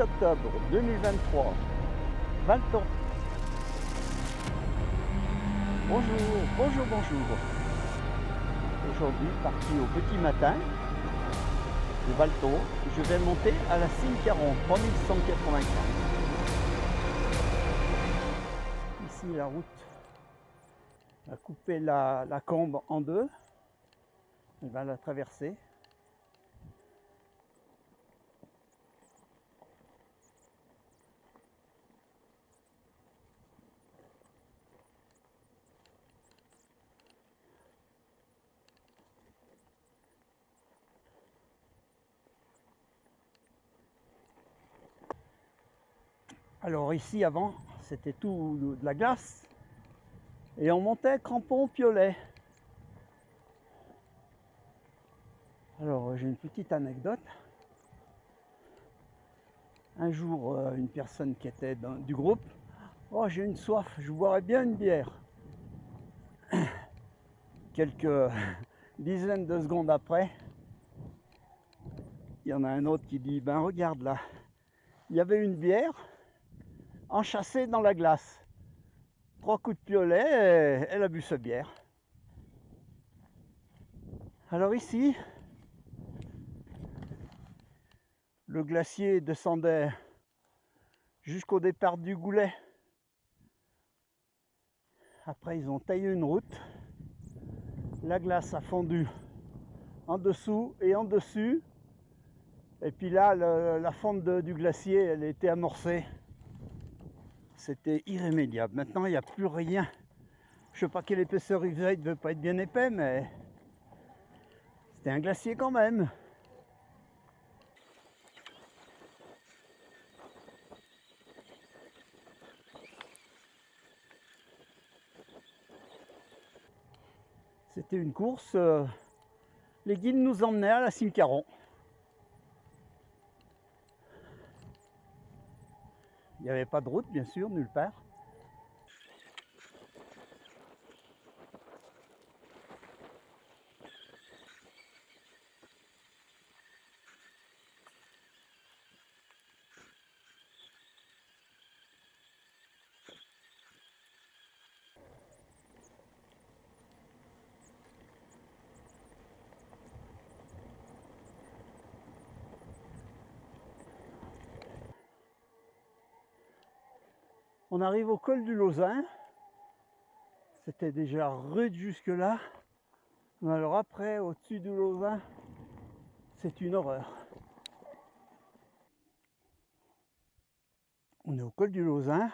octobre 2023, Valton. Bonjour, bonjour, bonjour. Aujourd'hui, parti au petit matin de Valton, je vais monter à la cime 40, 3195. Ici, la route a coupé la combe en deux. Elle va la traverser. Alors ici avant, c'était tout de la glace et on montait crampon piolet. Alors j'ai une petite anecdote. Un jour, une personne qui était du groupe, oh j'ai une soif, je boirais bien une bière. Quelques dizaines de secondes après, il y en a un autre qui dit, ben regarde là, il y avait une bière enchâssée dans la glace. 3 coups de piolet, et elle a bu sa bière. Alors ici, le glacier descendait jusqu'au départ du Goulet. Après, ils ont taillé une route. La glace a fondu en dessous et en dessus. Et puis là, la fonte du glacier, elle était amorcée. C'était irrémédiable. Maintenant, il n'y a plus rien. Je ne sais pas quelle épaisseur il faisait, il ne devait pas être bien épais, mais c'était un glacier quand même. C'était une course. Les guides nous emmenaient à la cime 40. Il n'y avait pas de route, bien sûr, nulle part. On arrive au col du Lausin. C'était déjà rude jusque-là. Mais alors après, au-dessus du Lausin, c'est une horreur. On est au col du Lausin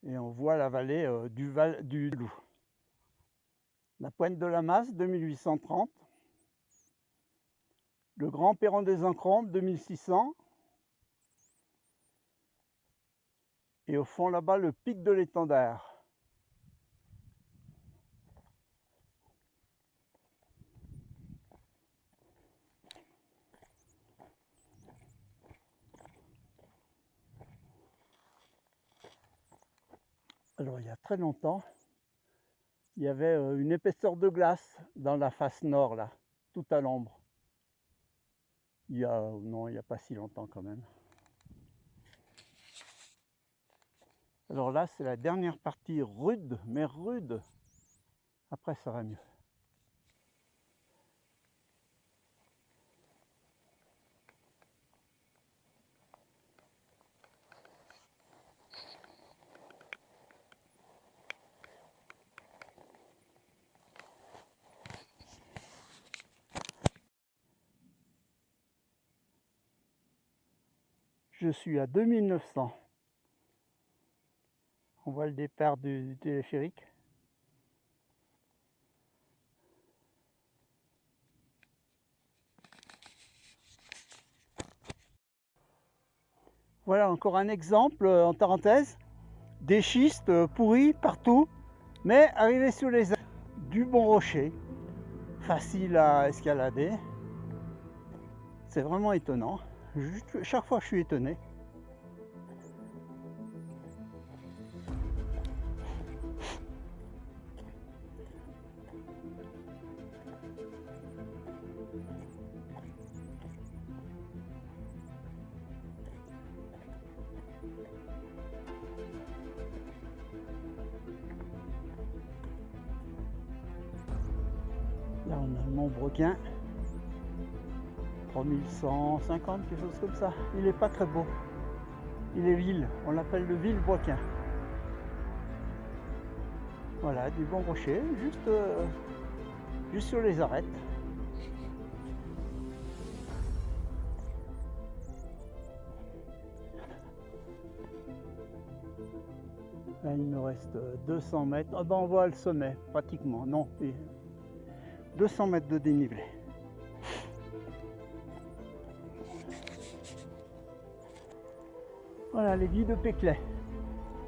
et on voit la vallée du Loup. La pointe de la Masse, 2830. Le Grand Perron des Encrombes, 2600. Et au fond là-bas, le pic de l'Étendard. Alors il y a très longtemps, il y avait une épaisseur de glace dans la face nord là, tout à l'ombre. Non, il n'y a pas si longtemps quand même. Alors là, c'est la dernière partie rude, mais rude. Après, ça va mieux. Je suis à 2900. On voit le départ du téléphérique. Voilà encore un exemple en parenthèse. Des schistes pourris partout, mais arrivé sous les ailes du Bon Rocher. Facile à escalader. C'est vraiment étonnant. Chaque fois je suis étonné. Montbrequin. 3150, quelque chose comme ça. Il n'est pas très beau. Il est ville, on l'appelle le Villebrequin. Voilà, du bon rocher, juste sur les arêtes. Là, il me reste 200 mètres. Ah ben on voit le sommet, pratiquement. Non, 200 mètres de dénivelé. Voilà, les guides de Péclet.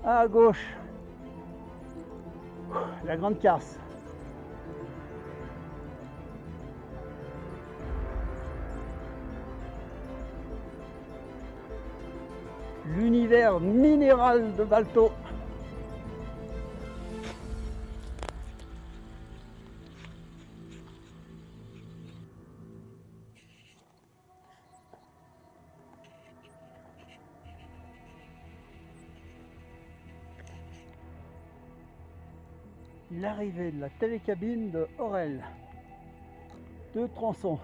À gauche, la Grande Carse. L'univers minéral de Balto. L'arrivée de la télécabine de Aurel. 2 tronçons.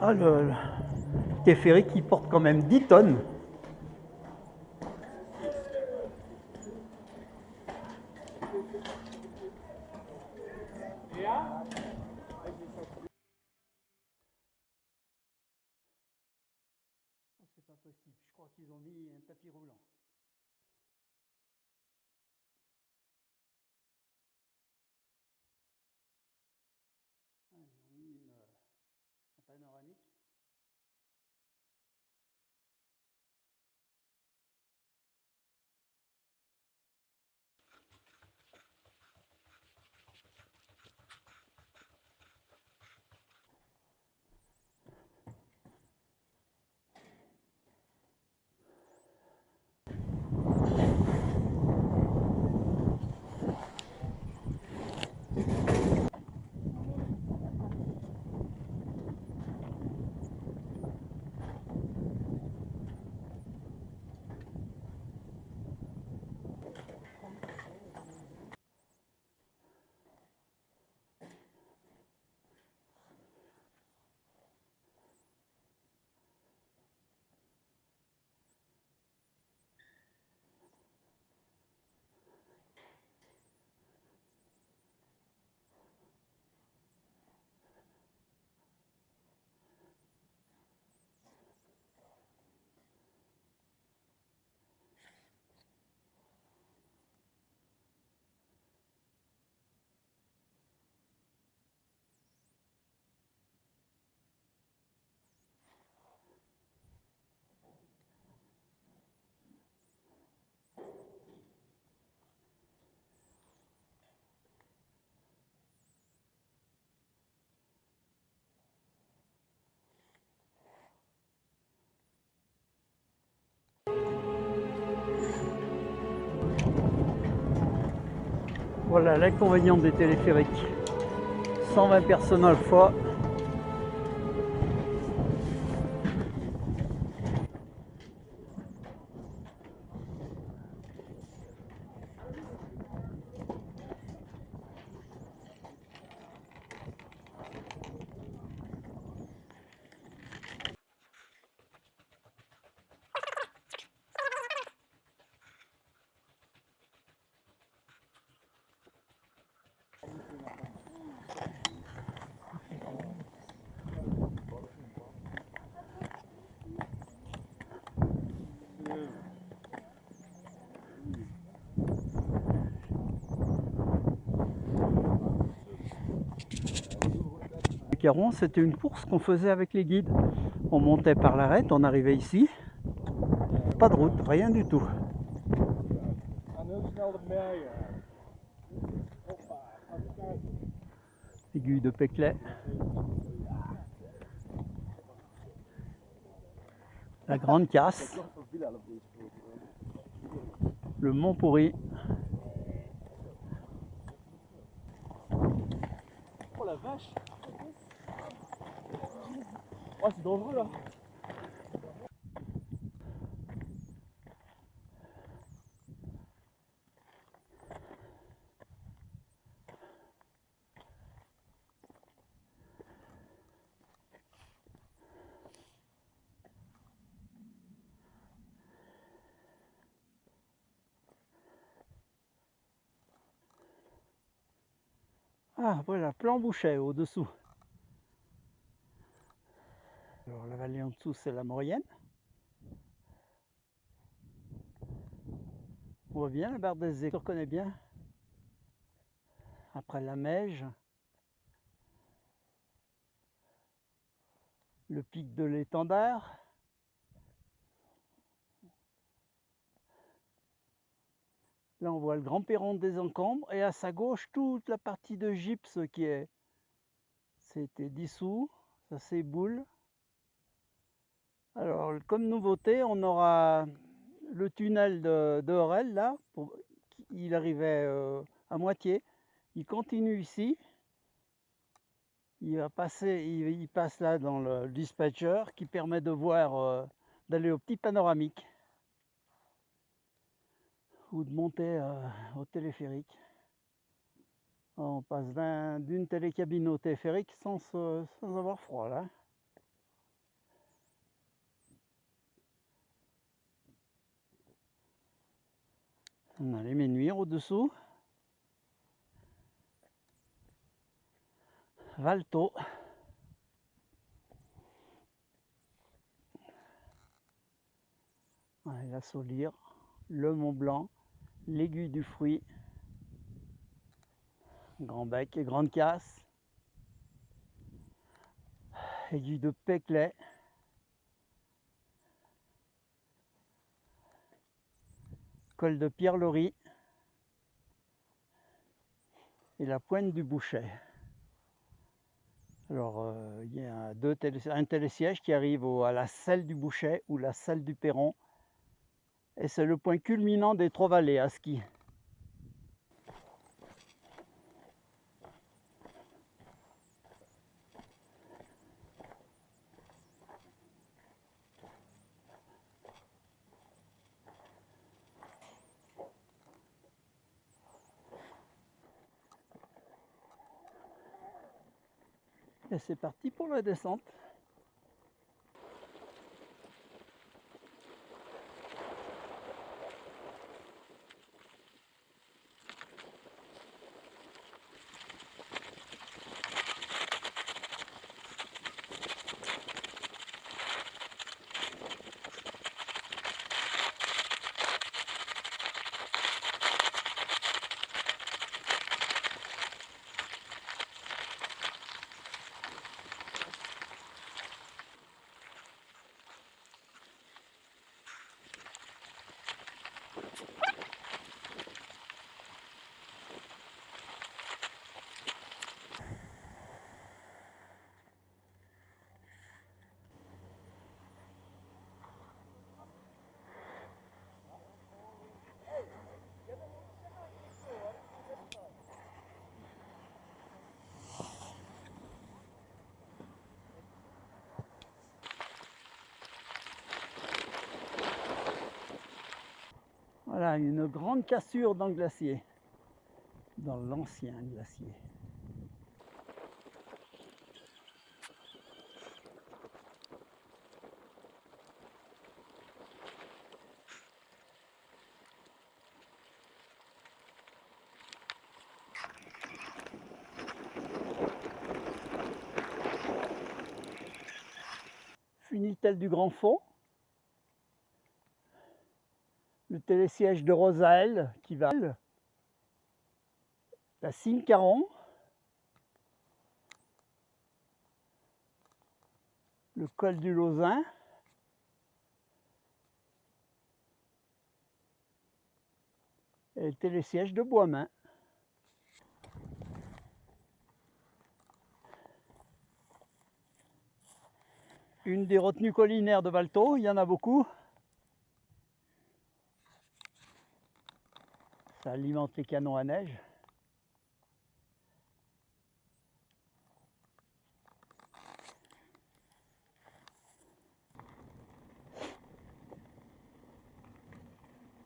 Ah, le téléphérique qui porte quand même 10 tonnes. C'est pas possible, je crois qu'ils ont mis un tapis roulant. Ah, ils ont mis un panoramique. Voilà l'inconvénient des téléphériques. 120 personnes à la fois. Caron, c'était une course qu'on faisait avec les guides. On montait par l'arête, on arrivait ici. Pas de route, rien du tout. Aiguille de Péclet. La Grande Casse, le Mont Pourri. Oh la vache! Oh, c'est dangereux là! Ah voilà, plan Bouchet au-dessous. Alors la vallée en dessous, c'est la Maurienne. On voit bien la barre des Éclats, on reconnaît bien. Après la Meige, le pic de l'Étendard. Là, on voit le Grand Perron des Encombres et à sa gauche, toute la partie de gypse qui est... C'était dissous, ça s'éboule. Alors, comme nouveauté, on aura le tunnel de Horel, là. Il arrivait à moitié. Il continue ici. Il va passer, il passe là dans le dispatcher qui permet de voir, d'aller au petit panoramique ou de monter au téléphérique. On passe d'une télécabine au téléphérique sans avoir froid là. On a les Ménuires au-dessous. Valto. Ouais, la Solire, le Mont Blanc, l'Aiguille du Fruit, Grand Bec et Grande Casse, Aiguille de Péclet, Col de Pierre-Laurie et la Pointe du Bouchet. Alors, il y a un télésiège qui arrive à la Selle du Bouchet ou la Selle du Perron. Et c'est le point culminant des Trois Vallées à ski. Et c'est parti pour la descente. Voilà, une grande cassure dans le glacier, dans l'ancien glacier. Funitel du Grand Fond, le télésiège de Rosaël qui va, la Cime Caron, le col du Lausin, et le télésiège de Boismain. Une des retenues collinaires de Balto, il y en a beaucoup. Ça alimente les canons à neige.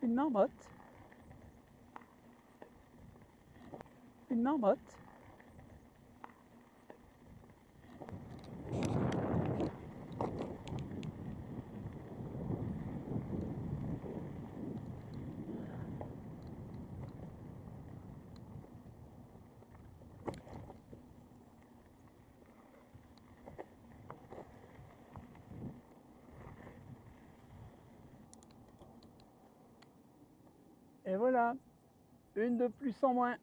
Une marmotte. Une marmotte. Et voilà, une de plus en moins.